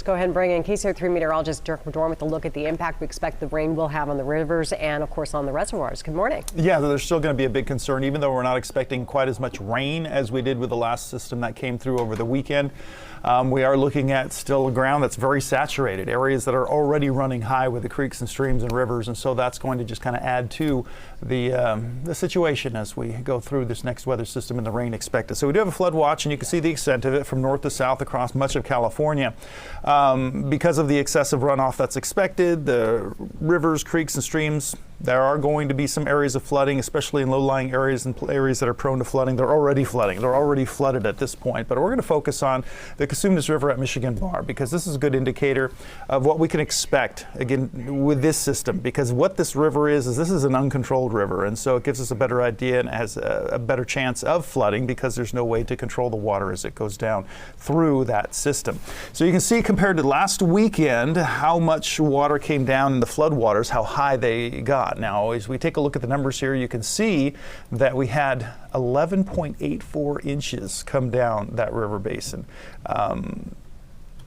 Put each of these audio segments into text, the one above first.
Let's go ahead and bring in KCRA3 meteorologist Dirk McDormand with a look at the impact we expect the rain will have on the rivers and, of course, on the reservoirs. Good morning. Yeah, there's still going to be a big concern, even though we're not expecting quite as much rain as we did with the last system that came through over the weekend. We are looking at still a ground that's very saturated, areas that are already running high with the creeks and streams and rivers, and so that's going to just kind of add to the situation as we go through this next weather system and the rain expected. So we do have a flood watch, and you can see the extent of it from north to south across much of California. Because of the excessive runoff that's expected, the rivers, creeks, and streams, there are going to be some areas of flooding, especially in low-lying areas and areas that are prone to flooding. They're already flooding. They're already flooded at this point. But we're going to focus on the Cosumnes River at Michigan Bar because this is a good indicator of what we can expect, again, with this system. Because what this river is this is an uncontrolled river. And so it gives us a better idea and has a better chance of flooding because there's no way to control the water as it goes down through that system. So you can see compared to last weekend how much water came down in the floodwaters, how high they got. Now, as we take a look at the numbers here, you can see that we had 11.84 inches come down that river basin.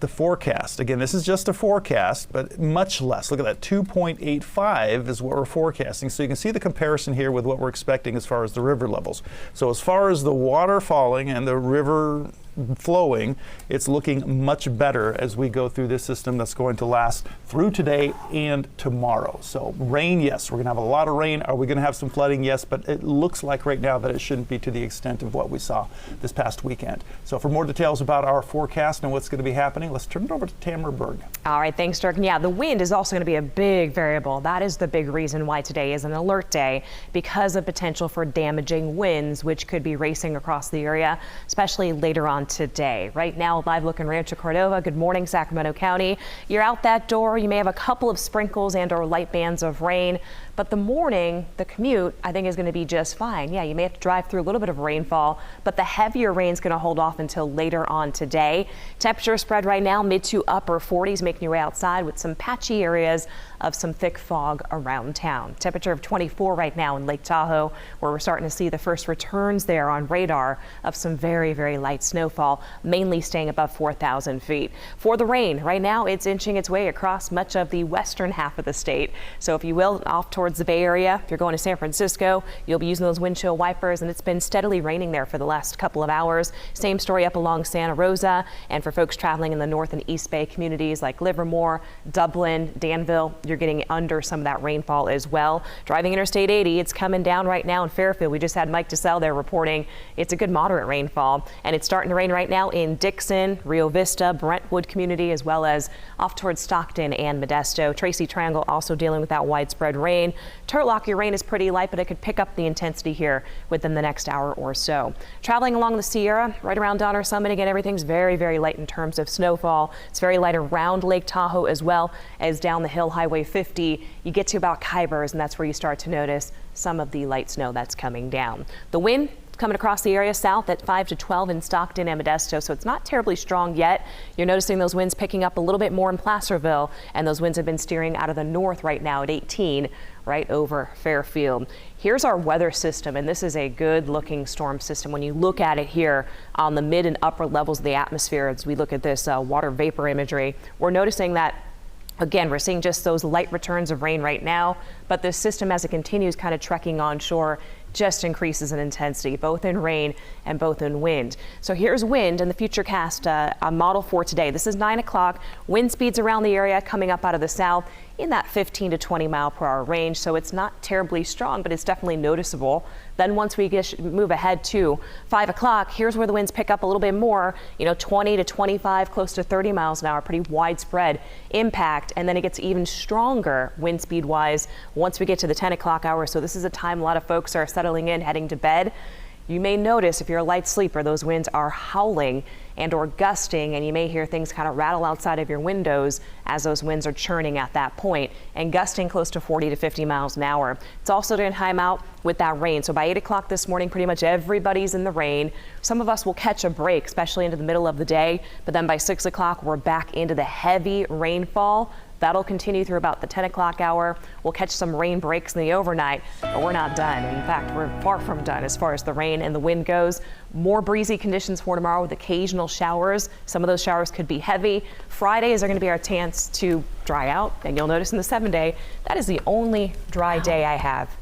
The forecast, again, this is just a forecast, but much less. Look at that, 2.85 is what we're forecasting. So you can see the comparison here with what we're expecting as far as the river levels. So as far as the water falling and the river flowing, it's looking much better as we go through this system that's going to last through today and tomorrow. So rain, yes, we're going to have a lot of rain. Are we going to have some flooding? Yes, but it looks like right now that it shouldn't be to the extent of what we saw this past weekend. So for more details about our forecast and what's going to be happening, let's turn it over to Tamara Berg. All right, thanks, Dirk. And yeah, the wind is also going to be a big variable. That is the big reason why today is an alert day, because of potential for damaging winds, which could be racing across the area, especially later on today. Right now, live look in Rancho Cordova. Good morning, Sacramento County. You're out that door. You may have a couple of sprinkles and or light bands of rain, but the morning, the commute, I think is going to be just fine. Yeah, you may have to drive through a little bit of rainfall, but the heavier rain is going to hold off until later on today. Temperature spread right now mid to upper 40s, making your way outside with some patchy areas of some thick fog around town. Temperature of 24 right now in Lake Tahoe, where we're starting to see the first returns there on radar of some very, very light snowfall, mainly staying above 4,000 feet. For the rain, right now it's inching its way across much of the western half of the state. So if you will, off towards the Bay Area, if you're going to San Francisco, you'll be using those windshield wipers, and it's been steadily raining there for the last couple of hours. Same story up along Santa Rosa, and for folks traveling in the North and East Bay communities like Livermore, Dublin, Danville, you're getting under some of that rainfall as well. Driving Interstate 80, it's coming down right now in Fairfield. We just had Mike DeSalle there reporting it's a good moderate rainfall, and it's starting to rain right now in Dixon, Rio Vista, Brentwood community, as well as off towards Stockton and Modesto. Tracy Triangle also dealing with that widespread rain. Turlock, your rain is pretty light, but it could pick up the intensity here within the next hour or so. Traveling along the Sierra, right around Donner Summit, again, everything's very, very light in terms of snowfall. It's very light around Lake Tahoe as well as down the hill, Highway 50. You get to about Kybers, and that's where you start to notice some of the light snow that's coming down. The wind coming across the area south at 5 to 12 in Stockton and Modesto, so it's not terribly strong yet. You're noticing those winds picking up a little bit more in Placerville, and those winds have been steering out of the north right now at 18 right over Fairfield. Here's our weather system, and this is a good looking storm system. When you look at it here on the mid and upper levels of the atmosphere, as we look at this water vapor imagery, we're noticing that again, we're seeing just those light returns of rain right now, but this system, as it continues kind of trekking onshore, just increases in intensity, both in rain and both in wind. So here's wind and the Futurecast a model for today. This is 9 o'clock. Wind speeds around the area coming up out of the south in that 15 to 20 mile per hour range. So it's not terribly strong, but it's definitely noticeable. Then once we move ahead to 5 o'clock, here's where the winds pick up a little bit more, 20 to 25, close to 30 miles an hour, pretty widespread impact. And then it gets even stronger wind speed wise once we get to the 10 o'clock hour. So this is a time a lot of folks are settling in, heading to bed. You may notice if you're a light sleeper, those winds are howling and or gusting, and you may hear things kind of rattle outside of your windows as those winds are churning at that point and gusting close to 40 to 50 miles an hour. It's also going to time out with that rain. So by 8 o'clock this morning, pretty much everybody's in the rain. Some of us will catch a break, especially into the middle of the day, but then by 6 o'clock, we're back into the heavy rainfall. That'll continue through about the 10 o'clock hour. We'll catch some rain breaks in the overnight, but we're not done. In fact, we're far from done as far as the rain and the wind goes. More breezy conditions for tomorrow with occasional showers. Some of those showers could be heavy. Fridays are going to be our chance to dry out, and you'll notice in the 7-day, that is the only dry day I have.